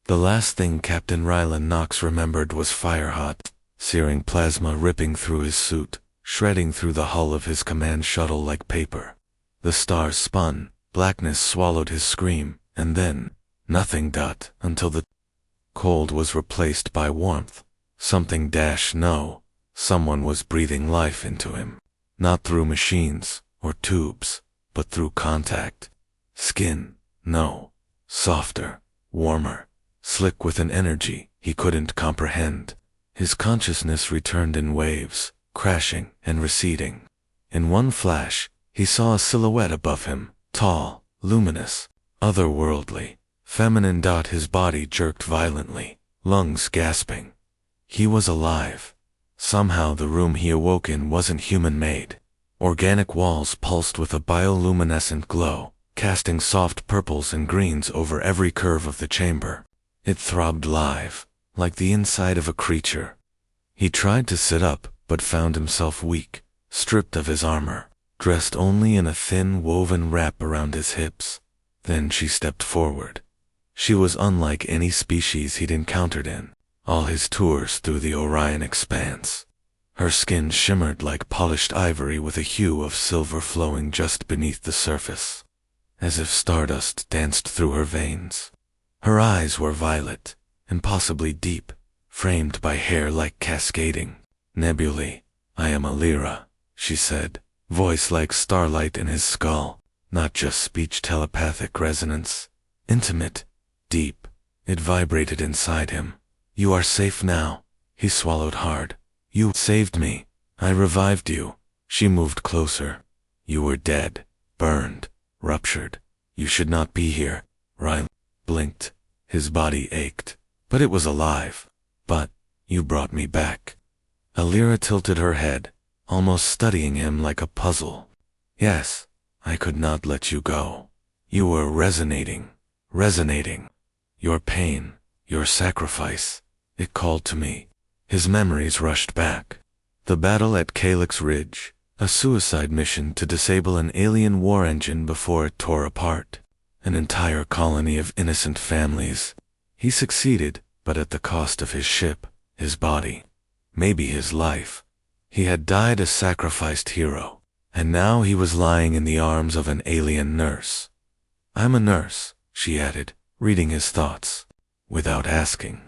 The last thing Captain Rylan Knox remembered was fire-hot, searing plasma ripping through his suit, shredding through the hull of his command shuttle like paper. The stars spun, blackness swallowed his scream, and then, nothing. Until the cold was replaced by warmth. Something no. Someone was breathing life into him. Not through machines, or tubes, but through contact. Skin, no. Softer, warmer, slick with an energy he couldn't comprehend. His consciousness returned in waves, crashing and receding. In one flash, he saw a silhouette above him, tall, luminous, otherworldly, feminine. His body jerked violently, lungs gasping. He was alive. Somehow the room he awoke in wasn't human-made. Organic walls pulsed with a bioluminescent glow, casting soft purples and greens over every curve of the chamber. It throbbed live, like the inside of a creature. He tried to sit up, but found himself weak, stripped of his armor, dressed only in a thin woven wrap around his hips. Then she stepped forward. She was unlike any species he'd encountered in all his tours through the Orion expanse. Her skin shimmered like polished ivory with a hue of silver flowing just beneath the surface, as if stardust danced through her veins. Her eyes were violet, impossibly deep, framed by hair like cascading nebulae. "I am Alira," she said, voice like starlight in his skull, not just speech, telepathic resonance. Intimate, deep, it vibrated inside him. "You are safe now." He swallowed hard. "You saved me. I revived you." She moved closer. "You were dead, burned, ruptured. You should not be here." Ryan blinked. His body ached, but it was alive. "But you brought me back." Alira tilted her head, almost studying him like a puzzle. "Yes, I could not let you go. You were resonating. Your pain, your sacrifice. It called to me." His memories rushed back. The battle at Calyx Ridge, a suicide mission to disable an alien war engine before it tore apart an entire colony of innocent families. He succeeded, but at the cost of his ship, his body, maybe his life. He had died a sacrificed hero, and now he was lying in the arms of an alien nurse. "I'm a nurse," she added, reading his thoughts, without asking.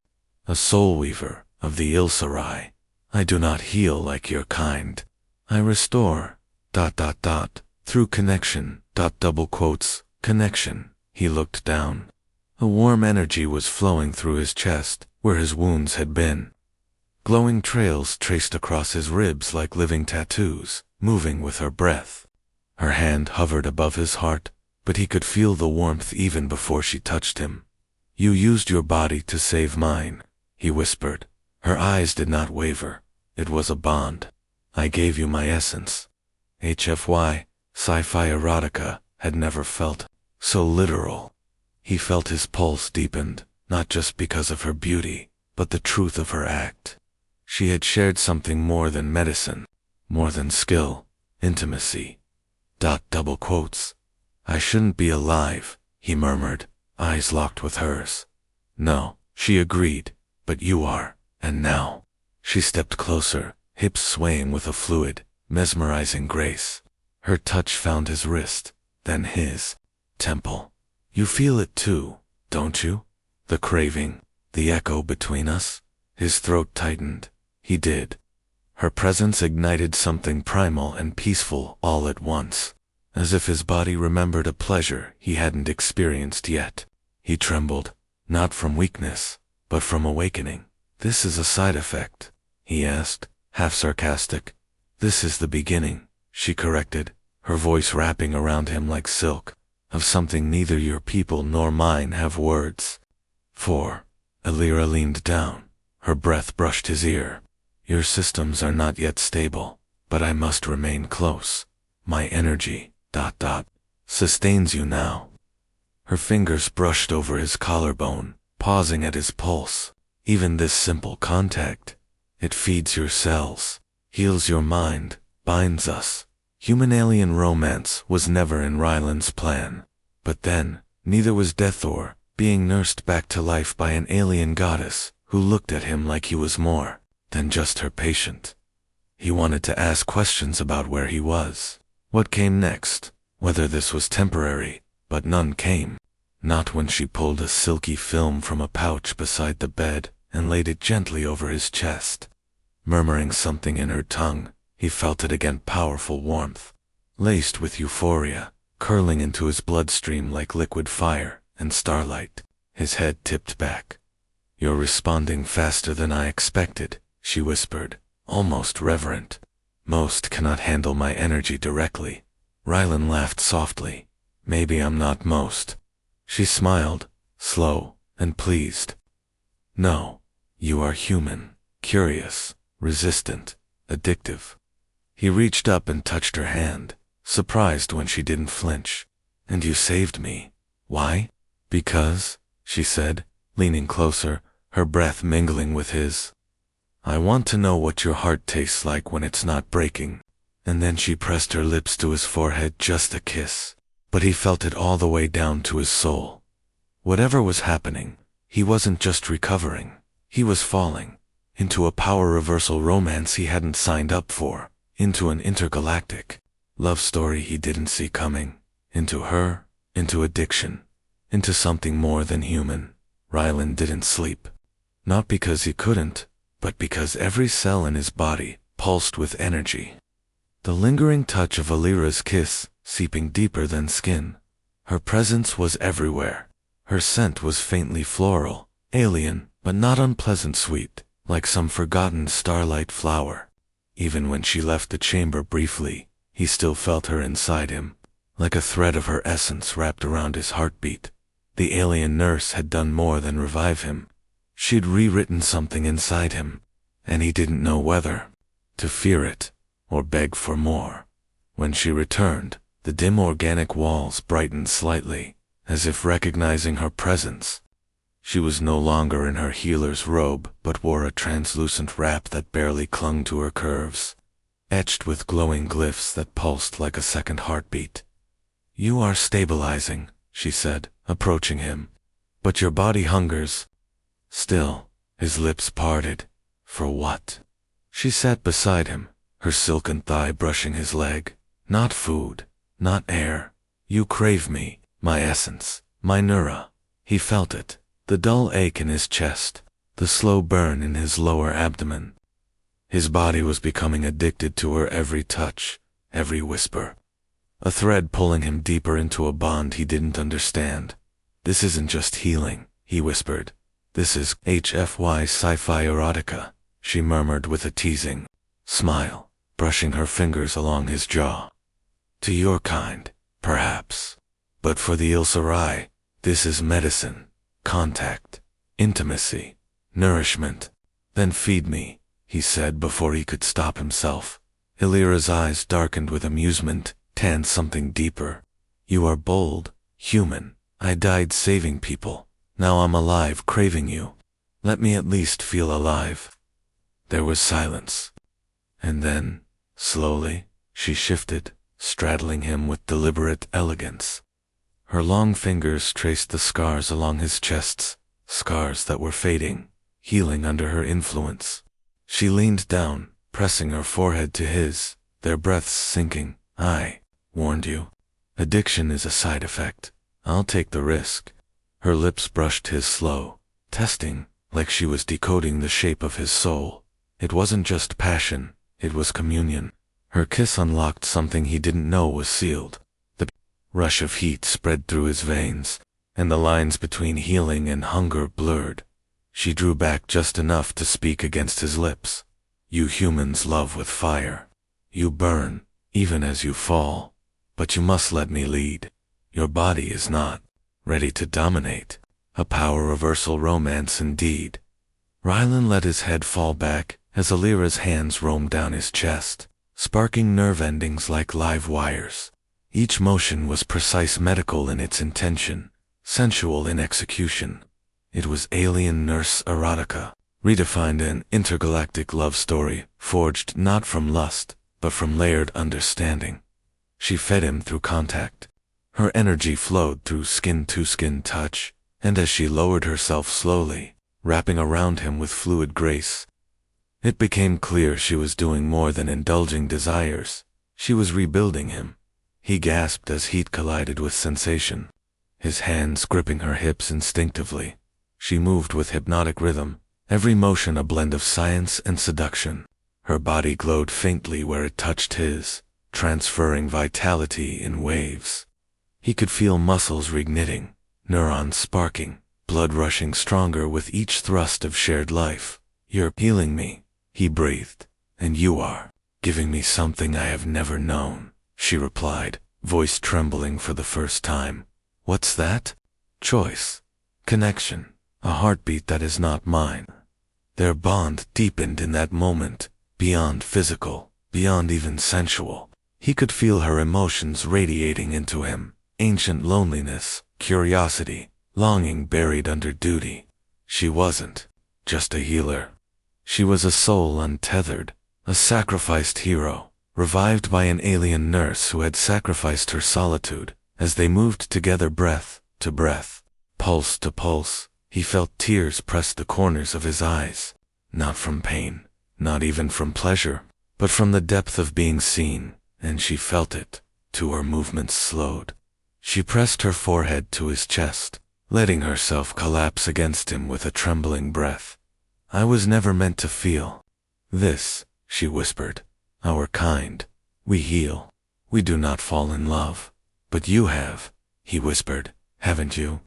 "A soul weaver of the Ilsarai. I do not heal like your kind. I restore, through connection, connection." He looked down. A warm energy was flowing through his chest, where his wounds had been. Glowing trails traced across his ribs like living tattoos, moving with her breath. Her hand hovered above his heart, but he could feel the warmth even before she touched him. "You used your body to save mine," he whispered. Her eyes did not waver. It was a bond. "I gave you my essence." HFY Sci-Fi Erotica had never felt so literal. He felt his pulse deepened, not just because of her beauty, but the truth of her act. She had shared something more than medicine, more than skill, intimacy. "I shouldn't be alive," he murmured, eyes locked with hers. "No," she agreed, "but you are, and now." She stepped closer, hips swaying with a fluid, mesmerizing grace. Her touch found his wrist, then his temple. "You feel it too, don't you? The craving, the echo between us?" His throat tightened. He did. Her presence ignited something primal and peaceful all at once, as if his body remembered a pleasure he hadn't experienced yet. He trembled, not from weakness, but from awakening. "This is a side effect?" he asked, half sarcastic. "This is the beginning," she corrected, her voice wrapping around him like silk, "of something neither your people nor mine have words for." Alira leaned down. Her breath brushed his ear. "Your systems are not yet stable, but I must remain close. My energy, sustains you now." Her fingers brushed over his collarbone, pausing at his pulse. "Even this simple contact, it feeds your cells, heals your mind, binds us." Human-alien romance was never in Ryland's plan. But then, neither was death or being nursed back to life by an alien goddess who looked at him like he was more than just her patient. He wanted to ask questions about where he was, what came next, whether this was temporary, but none came. Not when she pulled a silky film from a pouch beside the bed and laid it gently over his chest. Murmuring something in her tongue, he felt it again, powerful warmth, laced with euphoria, curling into his bloodstream like liquid fire and starlight. His head tipped back. "You're responding faster than I expected," she whispered, almost reverent. "Most cannot handle my energy directly." Rylan laughed softly. "Maybe I'm not most." She smiled, slow and pleased. "No, you are human, curious, resistant, addictive." He reached up and touched her hand, surprised when she didn't flinch. "And you saved me. Why?" "Because," she said, leaning closer, her breath mingling with his. "I want to know what your heart tastes like when it's not breaking." And then she pressed her lips to his forehead, just a kiss. But he felt it all the way down to his soul. Whatever was happening, he wasn't just recovering. He was falling into a power reversal romance he hadn't signed up for, into an intergalactic love story he didn't see coming, into her, into addiction, into something more than human. Rylan didn't sleep. Not because he couldn't, but because every cell in his body pulsed with energy. The lingering touch of Alira's kiss, seeping deeper than skin. Her presence was everywhere. Her scent was faintly floral, alien, but not unpleasant sweet, like some forgotten starlight flower. Even when she left the chamber briefly, he still felt her inside him, like a thread of her essence wrapped around his heartbeat. The alien nurse had done more than revive him. She'd rewritten something inside him, and he didn't know whether to fear it or beg for more. When she returned, the dim organic walls brightened slightly, as if recognizing her presence. She was no longer in her healer's robe, but wore a translucent wrap that barely clung to her curves, etched with glowing glyphs that pulsed like a second heartbeat. "You are stabilizing," she said, approaching him. "But your body hungers." Still, his lips parted. "For what?" She sat beside him, her silken thigh brushing his leg. "Not food, not air. You crave me, my essence, my neura." He felt it, the dull ache in his chest, the slow burn in his lower abdomen. His body was becoming addicted to her every touch, every whisper. A thread pulling him deeper into a bond he didn't understand. "This isn't just healing," he whispered. "This is HFY Sci-Fi Erotica," she murmured with a teasing smile, brushing her fingers along his jaw. "To your kind, perhaps. But for the Ilsarai, this is medicine, contact, intimacy, nourishment." "Then feed me," he said before he could stop himself. Illyra's eyes darkened with amusement, tanned something deeper. "You are bold, human. I died saving people. Now I'm alive craving you. Let me at least feel alive." There was silence. And then, slowly, she shifted, straddling him with deliberate elegance. Her long fingers traced the scars along his chest, scars that were fading, healing under her influence. She leaned down, pressing her forehead to his, their breaths sinking. "I warned you. Addiction is a side effect. I'll take the risk." Her lips brushed his slow, testing, like she was decoding the shape of his soul. It wasn't just passion, it was communion. Her kiss unlocked something he didn't know was sealed. The rush of heat spread through his veins, and the lines between healing and hunger blurred. She drew back just enough to speak against his lips. "You humans love with fire. You burn, even as you fall. But you must let me lead. Your body is not ready to dominate." A power reversal romance indeed. Rylan let his head fall back as Alira's hands roamed down his chest, sparking nerve endings like live wires. Each motion was precise, medical in its intention, sensual in execution. It was alien nurse erotica, redefined an intergalactic love story, forged not from lust, but from layered understanding. She fed him through contact. Her energy flowed through skin-to-skin touch, and as she lowered herself slowly, wrapping around him with fluid grace, it became clear she was doing more than indulging desires. She was rebuilding him. He gasped as heat collided with sensation, his hands gripping her hips instinctively. She moved with hypnotic rhythm, every motion a blend of science and seduction. Her body glowed faintly where it touched his, transferring vitality in waves. He could feel muscles reknitting, neurons sparking, blood rushing stronger with each thrust of shared life. "You're healing me," he breathed, "and you are giving me something I have never known," she replied, voice trembling for the first time. "What's that?" "Choice. Connection. A heartbeat that is not mine." Their bond deepened in that moment, beyond physical, beyond even sensual. He could feel her emotions radiating into him, ancient loneliness, curiosity, longing buried under duty. She wasn't just a healer. She was a soul untethered, a sacrificed hero, revived by an alien nurse who had sacrificed her solitude. As they moved together breath to breath, pulse to pulse, he felt tears press the corners of his eyes, not from pain, not even from pleasure, but from the depth of being seen, and she felt it, too. Her movements slowed. She pressed her forehead to his chest, letting herself collapse against him with a trembling breath. "I was never meant to feel this," she whispered. "Our kind. We heal. We do not fall in love. But you have," he whispered, "haven't you?"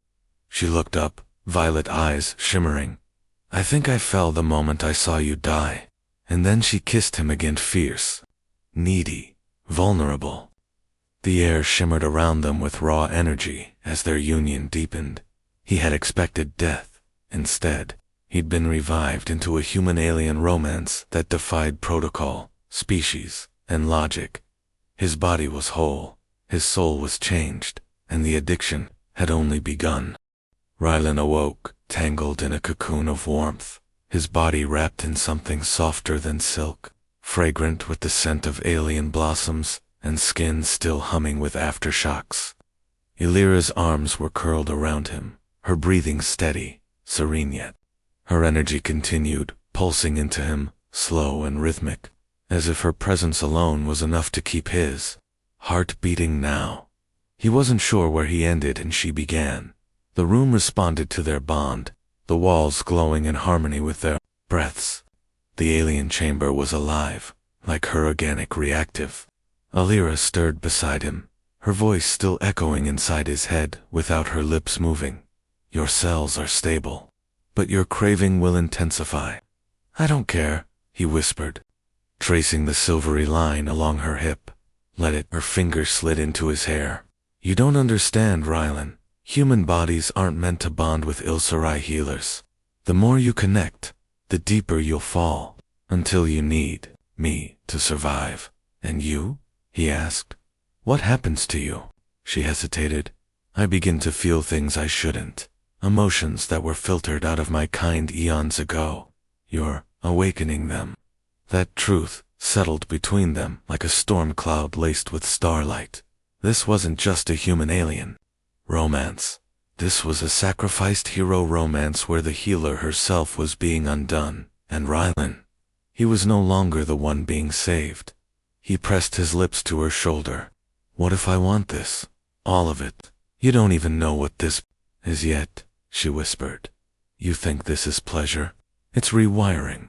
She looked up, violet eyes shimmering. "I think I fell the moment I saw you die." And then she kissed him again, fierce, needy, vulnerable. The air shimmered around them with raw energy as their union deepened. He had expected death. Instead, he'd been revived into a human-alien romance that defied protocol, species, and logic. His body was whole, his soul was changed, and the addiction had only begun. Rylan awoke, tangled in a cocoon of warmth, his body wrapped in something softer than silk, fragrant with the scent of alien blossoms, and skin still humming with aftershocks. Elira's arms were curled around him, her breathing steady, serene yet. Her energy continued, pulsing into him, slow and rhythmic, as if her presence alone was enough to keep his heart beating now. He wasn't sure where he ended and she began. The room responded to their bond, the walls glowing in harmony with their breaths. The alien chamber was alive, like her organic reactive. Elira stirred beside him, her voice still echoing inside his head without her lips moving. "Your cells are stable, but your craving will intensify." "I don't care," he whispered, tracing the silvery line along her hip. "Let it." Her fingers slid into his hair. "You don't understand, Rylan. Human bodies aren't meant to bond with Ilsarai healers. The more you connect, the deeper you'll fall, until you need me to survive." "And you?" he asked. "What happens to you?" She hesitated. "I begin to feel things I shouldn't. Emotions that were filtered out of my kind eons ago. You're awakening them." That truth settled between them like a storm cloud laced with starlight. This wasn't just a human-alien romance. This was a sacrificed hero romance where the healer herself was being undone, and Rylan, he was no longer the one being saved. He pressed his lips to her shoulder. "What if I want this? All of it? You don't even know what this is yet," she whispered. "You think this is pleasure? It's rewiring.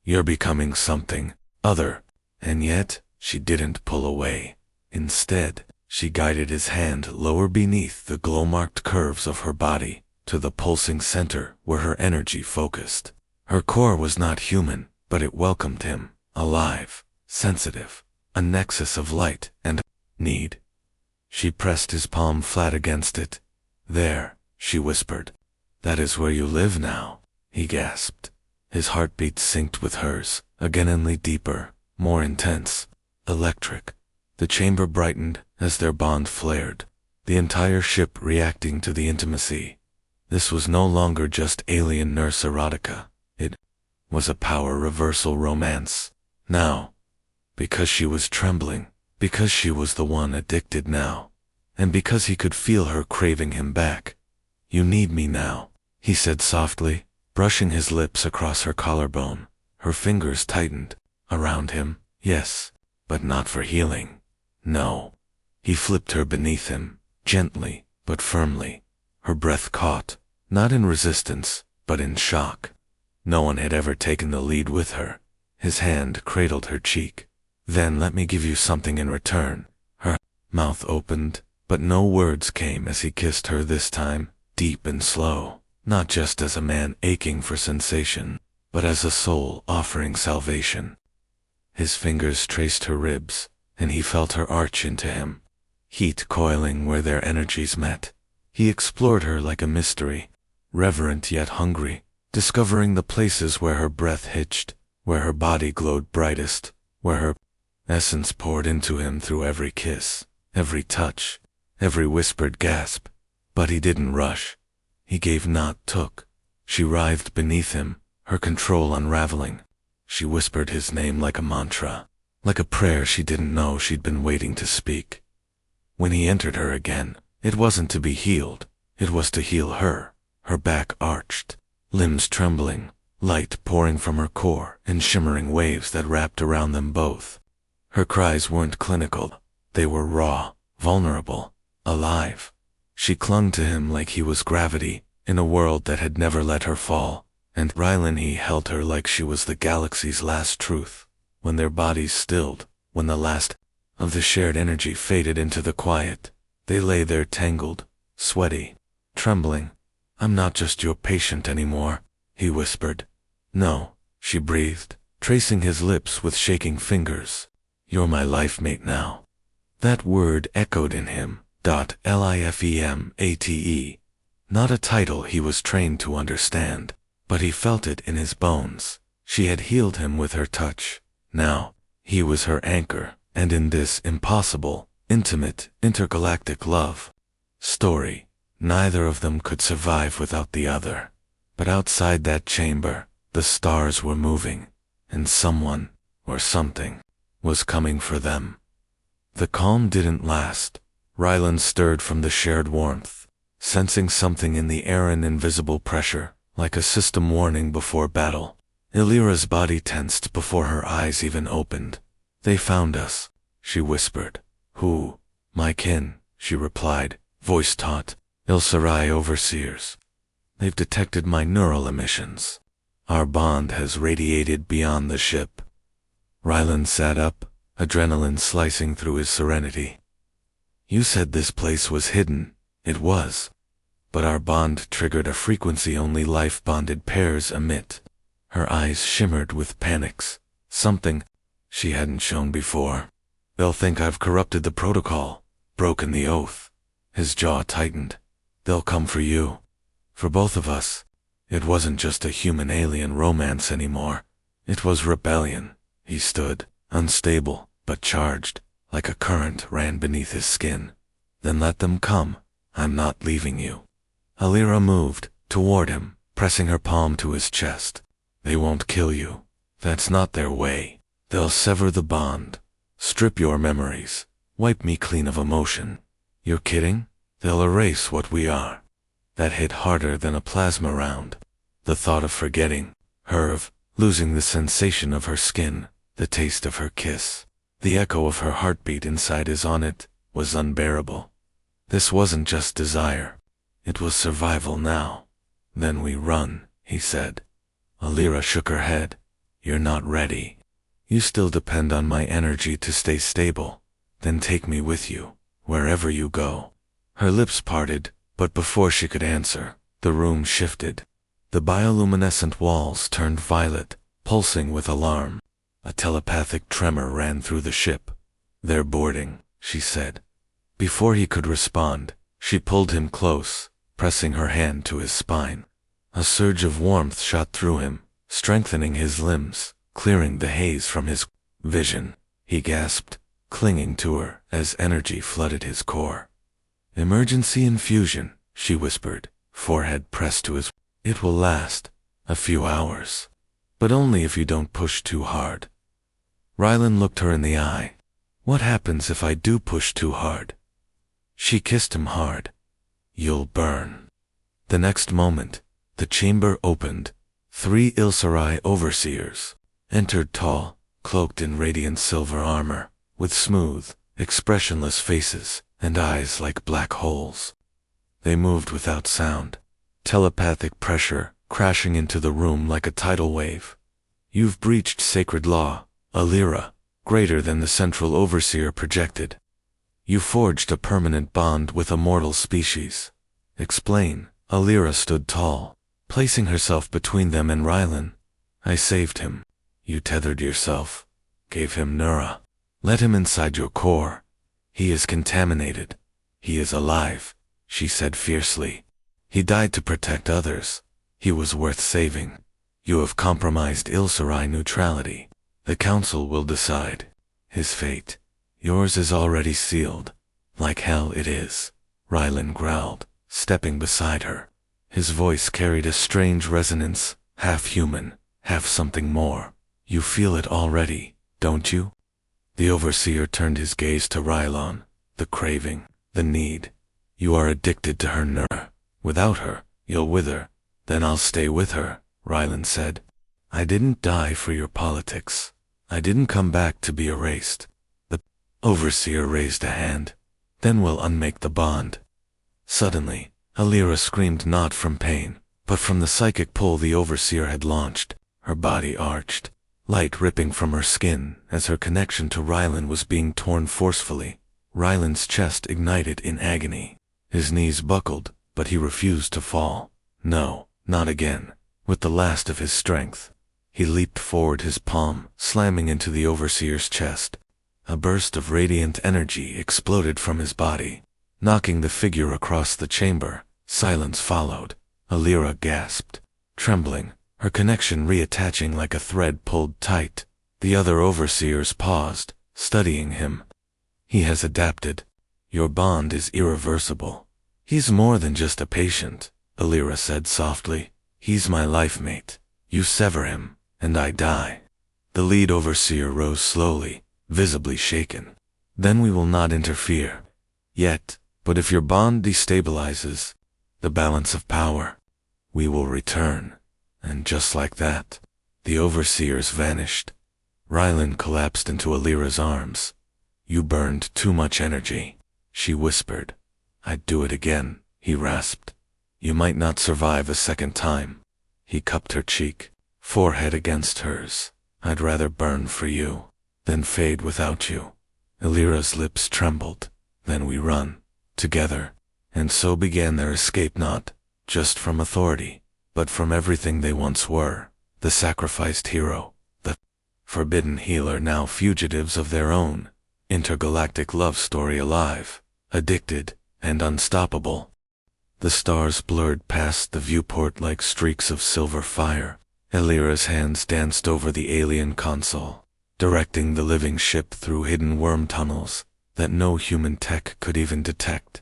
You're becoming something other." And yet, she didn't pull away. Instead, she guided his hand lower beneath the glow-marked curves of her body, to the pulsing center where her energy focused. Her core was not human, but it welcomed him, alive, sensitive, a nexus of light and need. She pressed his palm flat against it. "There," she whispered. "That is where you live now," he gasped. His heartbeat synced with hers, againly deeper, more intense, electric. The chamber brightened as their bond flared, the entire ship reacting to the intimacy. This was no longer just alien nurse erotica. It was a power reversal romance. Now, because she was trembling, because she was the one addicted now, and because he could feel her craving him back, You need me now, he said softly, brushing his lips across her collarbone. Her fingers tightened. Around him, yes, but not for healing. No. He flipped her beneath him, gently, but firmly. Her breath caught, not in resistance, but in shock. No one had ever taken the lead with her. His hand cradled her cheek. Then let me give you something in return. Her mouth opened, but no words came as he kissed her this time, deep and slow, not just as a man aching for sensation, but as a soul offering salvation. His fingers traced her ribs, and he felt her arch into him, heat coiling where their energies met. He explored her like a mystery, reverent yet hungry, discovering the places where her breath hitched, where her body glowed brightest, where her essence poured into him through every kiss, every touch, every whispered gasp. But he didn't rush. He gave, not took. She writhed beneath him, her control unraveling. She whispered his name like a mantra, like a prayer she didn't know she'd been waiting to speak. When he entered her again, it wasn't to be healed, it was to heal her. Her back arched, limbs trembling, light pouring from her core in shimmering waves that wrapped around them both. Her cries weren't clinical, they were raw, vulnerable, alive. She clung to him like he was gravity, in a world that had never let her fall, and Rylan he held her like she was the galaxy's last truth. When their bodies stilled, when the last of the shared energy faded into the quiet, they lay there tangled, sweaty, trembling. I'm not just your patient anymore, he whispered. No, she breathed, tracing his lips with shaking fingers. You're my life mate now. That word echoed in him. Lifemate. Not a title he was trained to understand, but he felt it in his bones. She had healed him with her touch. Now, he was her anchor, and in this impossible, intimate, intergalactic love story, neither of them could survive without the other. But outside that chamber, the stars were moving, and someone, or something, was coming for them. The calm didn't last. Rylan stirred from the shared warmth, sensing something in the air, an invisible pressure, like a system warning before battle. Illyra's body tensed before her eyes even opened. They found us, she whispered. Who? My kin, she replied, voice taut. Ilsarai overseers. They've detected my neural emissions. Our bond has radiated beyond the ship. Rylan sat up, adrenaline slicing through his serenity. You said this place was hidden. It was. But our bond triggered a frequency only life-bonded pairs emit. Her eyes shimmered with panics, something she hadn't shown before. They'll think I've corrupted the protocol, broken the oath. His jaw tightened. They'll come for you. For both of us. It wasn't just a human-alien romance anymore. It was rebellion. He stood, unstable, but charged, like a current ran beneath his skin. Then let them come. I'm not leaving you. Illyra moved, toward him, pressing her palm to his chest. They won't kill you. That's not their way. They'll sever the bond. Strip your memories. Wipe me clean of emotion. You're kidding? They'll erase what we are. That hit harder than a plasma round. The thought of forgetting her, of losing the sensation of her skin, the taste of her kiss, the echo of her heartbeat inside his on it, was unbearable. This wasn't just desire. It was survival now. Then we run, he said. Illyra shook her head. You're not ready. You still depend on my energy to stay stable. Then take me with you, wherever you go. Her lips parted, but before she could answer, the room shifted. The bioluminescent walls turned violet, pulsing with alarm. A telepathic tremor ran through the ship. They're boarding, she said. Before he could respond, she pulled him close, pressing her hand to his spine. A surge of warmth shot through him, strengthening his limbs, clearing the haze from his vision. He gasped, clinging to her as energy flooded his core. Emergency infusion, she whispered, forehead pressed to his. It will last a few hours, but only if you don't push too hard. Rylan looked her in the eye. What happens if I do push too hard? She kissed him hard. You'll burn. The next moment, the chamber opened. 3 Ilsarai overseers entered, tall, cloaked in radiant silver armor, with smooth, expressionless faces and eyes like black holes. They moved without sound, telepathic pressure crashing into the room like a tidal wave. You've breached sacred law, Alira, greater than the central overseer projected. You forged a permanent bond with a mortal species. Explain. Alira stood tall, placing herself between them and Rylan. I saved him. You tethered yourself, gave him Nura. Let him inside your core. He is contaminated. He is alive, she said fiercely. He died to protect others. He was worth saving. You have compromised Ilsarai neutrality. The council will decide. His fate. Yours is already sealed. Like hell it is, Rylan growled, stepping beside her. His voice carried a strange resonance, half human, half something more. You feel it already, don't you? The overseer turned his gaze to Rylan. The craving, the need. You are addicted to her Nura. Without her, you'll wither. Then I'll stay with her, Rylan said. I didn't die for your politics. I didn't come back to be erased. The overseer raised a hand. Then we'll unmake the bond. Suddenly, Alira screamed not from pain, but from the psychic pull the overseer had launched. Her body arched, light ripping from her skin as her connection to Rylan was being torn forcefully. Rylan's chest ignited in agony. His knees buckled, but he refused to fall. No, not again. With the last of his strength, he leaped forward, his palm slamming into the overseer's chest. A burst of radiant energy exploded from his body, knocking the figure across the chamber. Silence followed. Alira gasped, trembling, her connection reattaching like a thread pulled tight. The other overseers paused, studying him. He has adapted. Your bond is irreversible. He's more than just a patient, Alira said softly. He's my life mate. You sever him, and I die. The lead overseer rose slowly, visibly shaken. Then we will not interfere. Yet, but if your bond destabilizes the balance of power, we will return. And just like that, the overseers vanished. Rylan collapsed into Alira's arms. You burned too much energy, she whispered. I'd do it again, he rasped. You might not survive a second time. He cupped her cheek, forehead against hers. I'd rather burn for you than fade without you. Alira's lips trembled. Then we run, together. And so began their escape, not just from authority, but from everything they once were. The sacrificed hero, the forbidden healer, now fugitives of their own intergalactic love story, alive, addicted, and unstoppable. The stars blurred past the viewport like streaks of silver fire. Alira's hands danced over the alien console, directing the living ship through hidden worm tunnels that no human tech could even detect.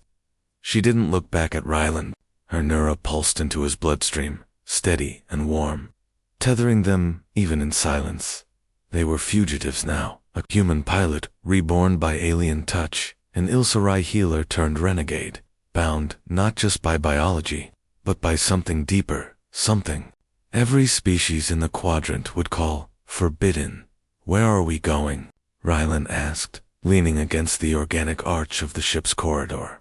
She didn't look back at Rylan. Her Nura pulsed into his bloodstream, steady and warm, tethering them even in silence. They were fugitives now, a human pilot reborn by alien touch, an Ilsarai healer turned renegade, bound not just by biology, but by something deeper, something every species in the quadrant would call forbidden. Where are we going? Rylan asked, leaning against the organic arch of the ship's corridor.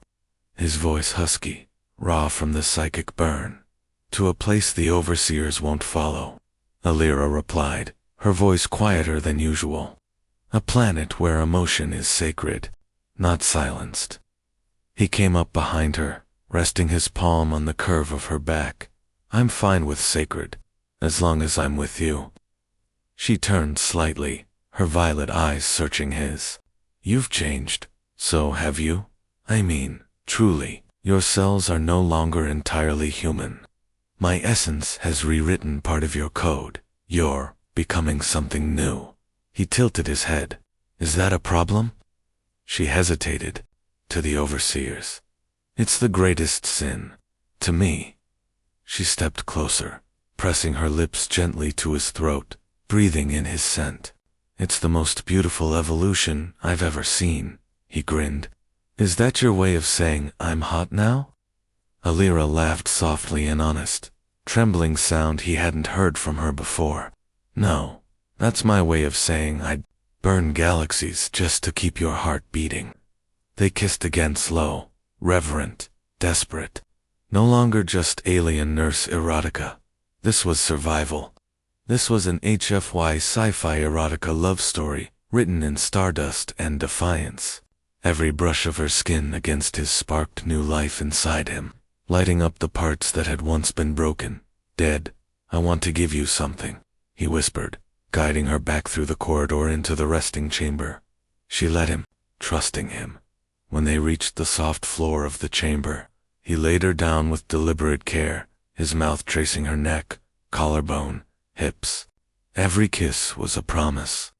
His voice husky, raw from the psychic burn. To a place the overseers won't follow, Alira replied, her voice quieter than usual. A planet where emotion is sacred, not silenced. He came up behind her, resting his palm on the curve of her back. I'm fine with sacred, as long as I'm with you. She turned slightly, her violet eyes searching his. You've changed, so have you? I mean, truly, your cells are no longer entirely human. My essence has rewritten part of your code. You're becoming something new. He tilted his head. Is that a problem? She hesitated. To the overseers. It's the greatest sin. To me. She stepped closer, pressing her lips gently to his throat, breathing in his scent. It's the most beautiful evolution I've ever seen, he grinned. Is that your way of saying I'm hot now? Alira laughed softly and honest, trembling sound he hadn't heard from her before. No, that's my way of saying I'd burn galaxies just to keep your heart beating. They kissed again, slow, reverent, desperate. No longer just alien nurse erotica. This was survival. This was an HFY Sci-Fi Erotica love story, written in stardust and defiance. Every brush of her skin against his sparked new life inside him, lighting up the parts that had once been broken, dead. I want to give you something, he whispered, guiding her back through the corridor into the resting chamber. She let him, trusting him. When they reached the soft floor of the chamber, he laid her down with deliberate care, his mouth tracing her neck, collarbone, hips. Every kiss was a promise.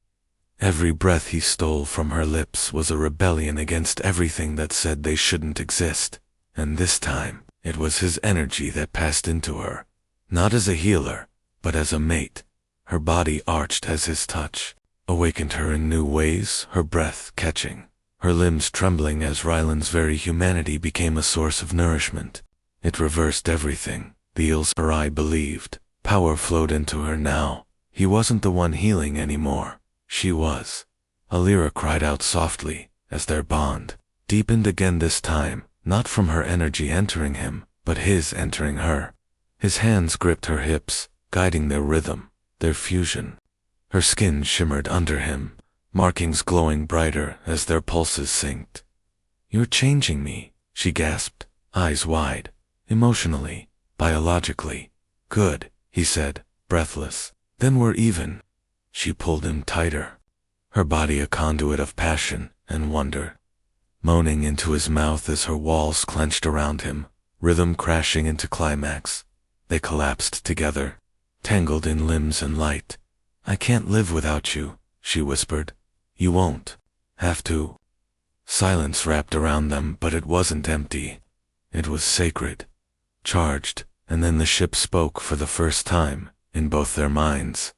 Every breath he stole from her lips was a rebellion against everything that said they shouldn't exist. And this time, it was his energy that passed into her. Not as a healer, but as a mate. Her body arched as his touch awakened her in new ways, her breath catching, her limbs trembling as Ryland's very humanity became a source of nourishment. It reversed everything. The HFY believed. Power flowed into her now. He wasn't the one healing anymore. She was. Alira cried out softly, as their bond deepened again, this time, not from her energy entering him, but his entering her. His hands gripped her hips, guiding their rhythm, their fusion. Her skin shimmered under him, markings glowing brighter as their pulses synced. "You're changing me," she gasped, eyes wide, emotionally, biologically. "Good," he said, breathless. "Then we're even." She pulled him tighter, her body a conduit of passion and wonder, moaning into his mouth as her walls clenched around him, rhythm crashing into climax. They collapsed together, tangled in limbs and light. "I can't live without you," she whispered. "You won't have to." Silence wrapped around them, but it wasn't empty. It was sacred, charged, and then the ship spoke for the first time, in both their minds.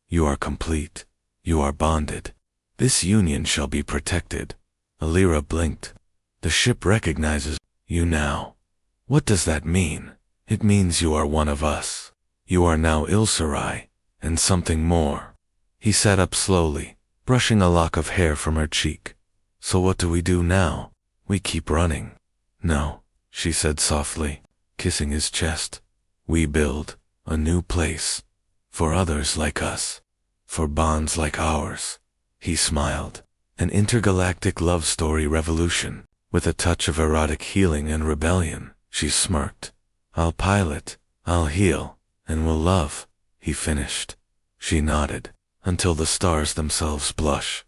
"You are complete. You are bonded. This union shall be protected." Alira blinked. "The ship recognizes you now." "What does that mean?" "It means you are one of us. You are now HFY, and something more." He sat up slowly, brushing a lock of hair from her cheek. "So what do we do now?" "We keep running." "No," she said softly, kissing his chest. "We build a new place. For others like us. For bonds like ours." He smiled. An intergalactic love story revolution, with a touch of erotic healing and rebellion. She smirked. "I'll pilot, I'll heal, and we'll love," he finished. She nodded, until the stars themselves blush.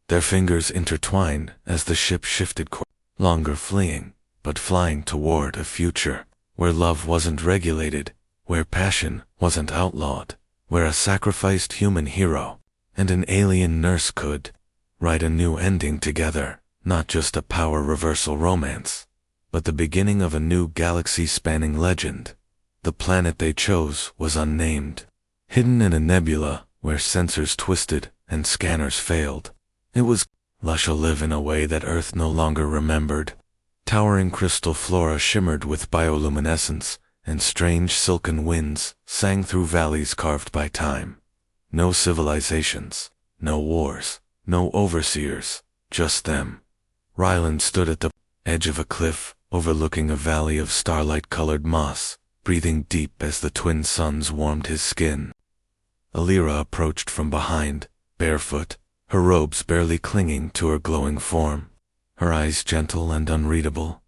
Their fingers intertwined as the ship shifted course, longer fleeing, but flying toward a future where love wasn't regulated, where passion wasn't outlawed, where a sacrificed human hero and an alien nurse could write a new ending together, not just a power reversal romance, but the beginning of a new galaxy-spanning legend. The planet they chose was unnamed, hidden in a nebula where sensors twisted and scanners failed. It was lush live in a way that Earth no longer remembered. Towering crystal flora shimmered with bioluminescence, and strange silken winds sang through valleys carved by time. No civilizations, no wars, no overseers, just them. Ryland stood at the edge of a cliff, overlooking a valley of starlight-colored moss, breathing deep as the twin suns warmed his skin. Alira approached from behind, barefoot, her robes barely clinging to her glowing form, her eyes gentle and unreadable.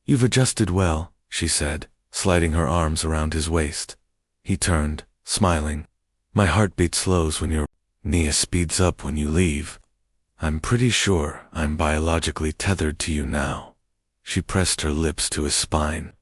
"You've adjusted well," she said, sliding her arms around his waist. He turned, smiling. "My heartbeat slows when your Nia speeds up when you leave. I'm pretty sure I'm biologically tethered to you now." She pressed her lips to his spine.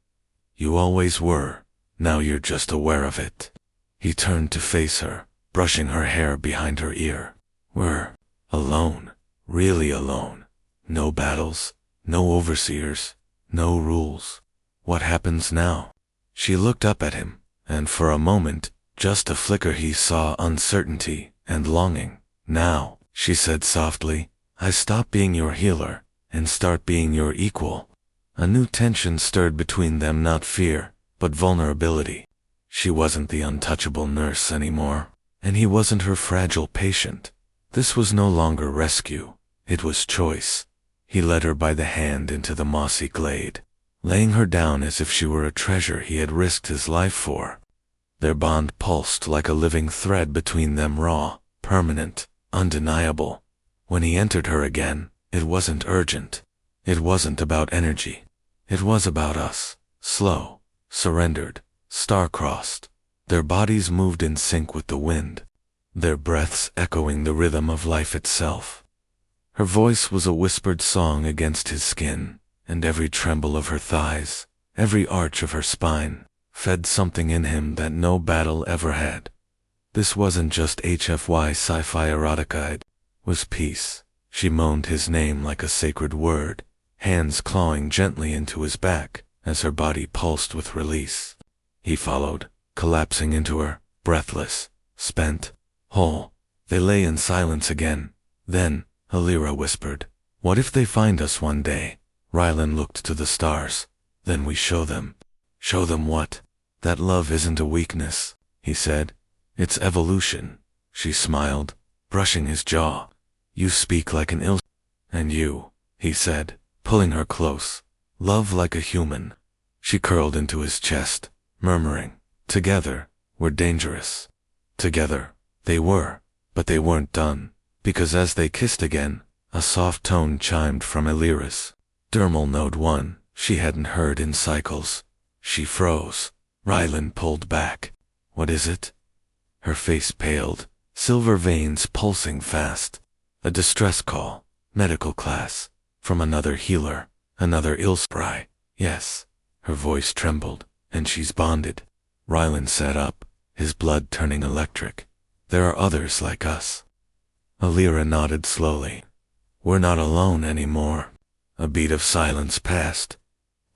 "You always were, now you're just aware of it." He turned to face her, brushing her hair behind her ear. "We're alone, really alone. No battles, no overseers, no rules. What happens now?" She looked up at him, and for a moment, just a flicker, he saw uncertainty and longing. "Now," she said softly, "I stop being your healer and start being your equal." A new tension stirred between them, not fear, but vulnerability. She wasn't the untouchable nurse anymore, and he wasn't her fragile patient. This was no longer rescue, it was choice. He led her by the hand into the mossy glade, laying her down as if she were a treasure he had risked his life for. Their bond pulsed like a living thread between them, raw, permanent, undeniable. When he entered her again, it wasn't urgent. It wasn't about energy. It was about us, slow, surrendered, star-crossed. Their bodies moved in sync with the wind, their breaths echoing the rhythm of life itself. Her voice was a whispered song against his skin, and every tremble of her thighs, every arch of her spine, fed something in him that no battle ever had. This wasn't just HFY Sci-Fi Erotica, it was peace. She moaned his name like a sacred word, hands clawing gently into his back as her body pulsed with release. He followed, collapsing into her, breathless, spent, whole. They lay in silence again. Then, Alira whispered, "What if they find us one day?" Rylan looked to the stars. "Then we show them." "Show them what?" "That love isn't a weakness," he said. "It's evolution." She smiled, brushing his jaw. "You speak like an ill—" "And you," he said, pulling her close. "Love like a human." She curled into his chest, murmuring, "Together, we're dangerous." Together, they were, but they weren't done, because as they kissed again, a soft tone chimed from Alira's. Dermal node 1, she hadn't heard in cycles. She froze. Rylan pulled back. "What is it?" Her face paled, silver veins pulsing fast. "A distress call, medical class, from another healer, another Ilspry." "Yes." Her voice trembled. "And she's bonded." Rylan sat up, his blood turning electric. "There are others like us." Alira nodded slowly. "We're not alone anymore." A beat of silence passed.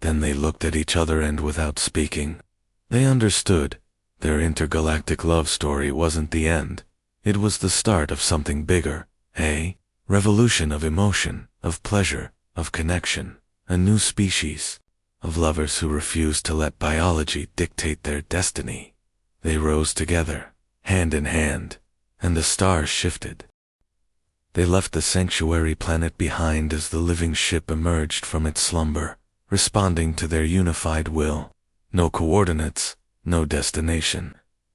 Then they looked at each other, and without speaking, they understood. Their intergalactic love story wasn't the end. It was the start of something bigger, a revolution of emotion, of pleasure, of connection, a new species, of lovers who refused to let biology dictate their destiny. They rose together, hand in hand, and the stars shifted. They left the sanctuary planet behind as the living ship emerged from its slumber, responding to their unified will. No coordinates, no destination.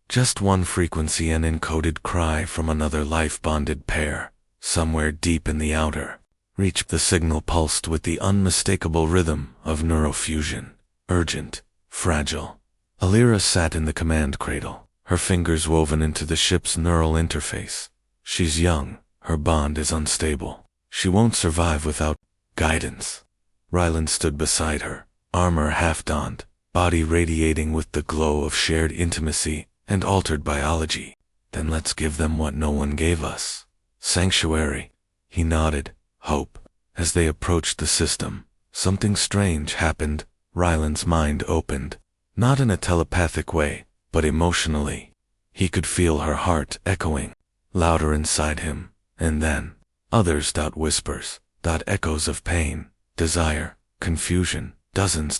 Just one frequency, an encoded cry from another life-bonded pair, somewhere deep in the outer reach. The signal pulsed with the unmistakable rhythm of neurofusion, urgent, fragile. Alira sat in the command cradle, her fingers woven into the ship's neural interface. She's young, her bond is unstable. She won't survive without guidance. Rylan stood beside her, armor half-donned, body radiating with the glow of shared intimacy and altered biology. "Then let's give them what no one gave us. Sanctuary." He nodded. "Hope." As they approached the system, something strange happened. Rylan's mind opened, not in a telepathic way, but emotionally. He could feel her heart echoing, louder inside him, and then, others. Whispers, echoes of pain, desire, confusion, dozens.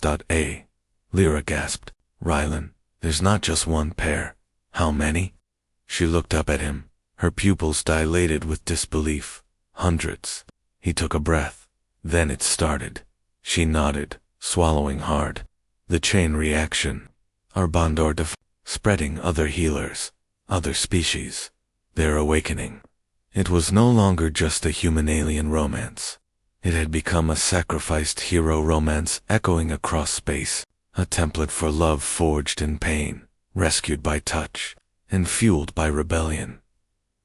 Lyra gasped. "Rylan, there's not just one pair." "How many?" She looked up at him, her pupils dilated with disbelief. "Hundreds." He took a breath. "Then it started." She nodded, swallowing hard. "The chain reaction. Our bondor spreading, other healers, other species. Their awakening." It was no longer just a human-alien romance. It had become a sacrificed hero romance echoing across space, a template for love forged in pain, rescued by touch, and fueled by rebellion.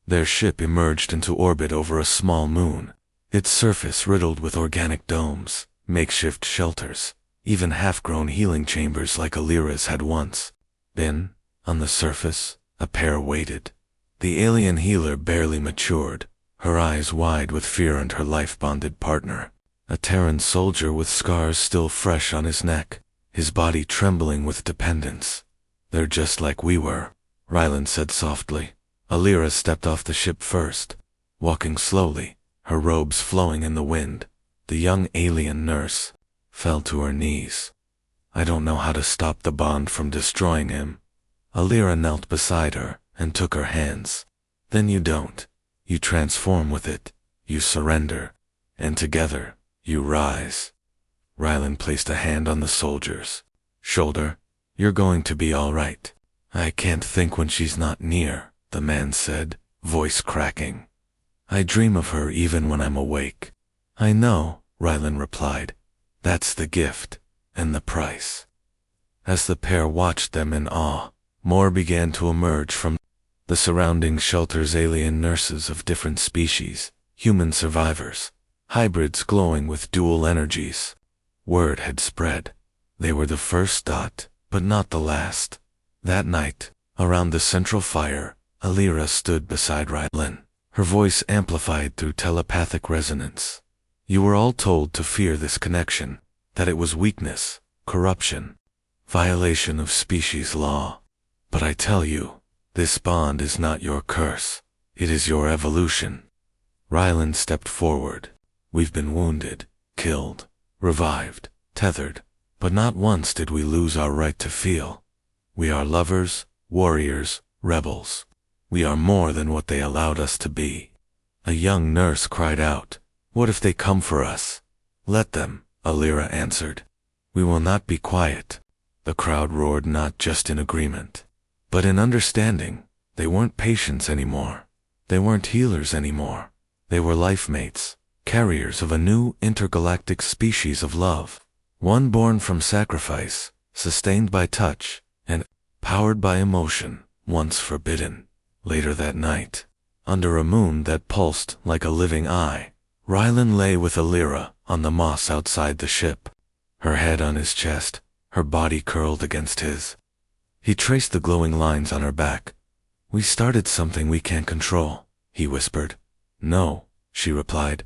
Their ship emerged into orbit over a small moon, its surface riddled with organic domes, makeshift shelters, even half-grown healing chambers like Alira's had once been. On the surface, a pair waited. The alien healer barely matured, her eyes wide with fear, and her life-bonded partner, a Terran soldier with scars still fresh on his neck, his body trembling with dependence. "They're just like we were," Rylan said softly. Alira stepped off the ship first, walking slowly, her robes flowing in the wind. The young alien nurse fell to her knees. I don't know how to stop the bond from destroying him. Alira knelt beside her and took her hands. Then you don't. You transform with it. You surrender. And together, you rise. Rylan placed a hand on the soldier's shoulder. You're going to be all right. I can't think when she's not near, the man said, voice cracking. I dream of her even when I'm awake. I know, Rylan replied. That's the gift, and the price. As the pair watched them in awe, more began to emerge from the surrounding shelters, alien nurses of different species, human survivors, hybrids glowing with dual energies. Word had spread. They were the first dot, but not the last. That night, around the central fire, Alira stood beside Rylan, her voice amplified through telepathic resonance. You were all told to fear this connection, that it was weakness, corruption, violation of species law. But I tell you, this bond is not your curse. It is your evolution. Rylan stepped forward. We've been wounded, killed, revived, tethered, but not once did we lose our right to feel. We are lovers, warriors, rebels. We are more than what they allowed us to be. A young nurse cried out, What if they come for us? Let them, Alira answered. We will not be quiet. The crowd roared, not just in agreement, but in understanding. They weren't patients anymore. They weren't healers anymore. They were life mates, carriers of a new intergalactic species of love. One born from sacrifice, sustained by touch, and powered by emotion, once forbidden. Later that night, under a moon that pulsed like a living eye, Rylan lay with Alira on the moss outside the ship, her head on his chest, her body curled against his. He traced the glowing lines on her back. We started something we can't control, he whispered. No, she replied.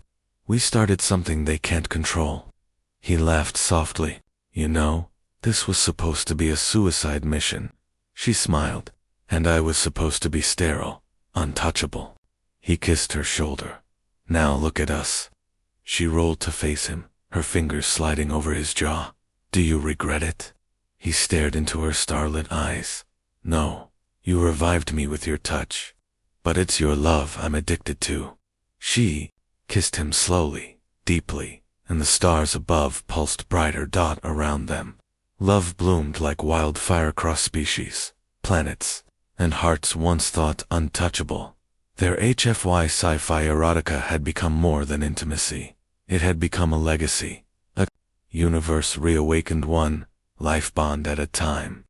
We started something they can't control. He laughed softly. You know, this was supposed to be a suicide mission. She smiled. And I was supposed to be sterile, untouchable. He kissed her shoulder. Now look at us. She rolled to face him, her fingers sliding over his jaw. Do you regret it? He stared into her starlit eyes. No, you revived me with your touch. But it's your love I'm addicted to. She kissed him slowly, deeply, and the stars above pulsed brighter dot around them. Love bloomed like wildfire across species, planets, and hearts once thought untouchable. Their HFY Sci-Fi Erotica had become more than intimacy. It had become a legacy, a universe reawakened, one life bond at a time.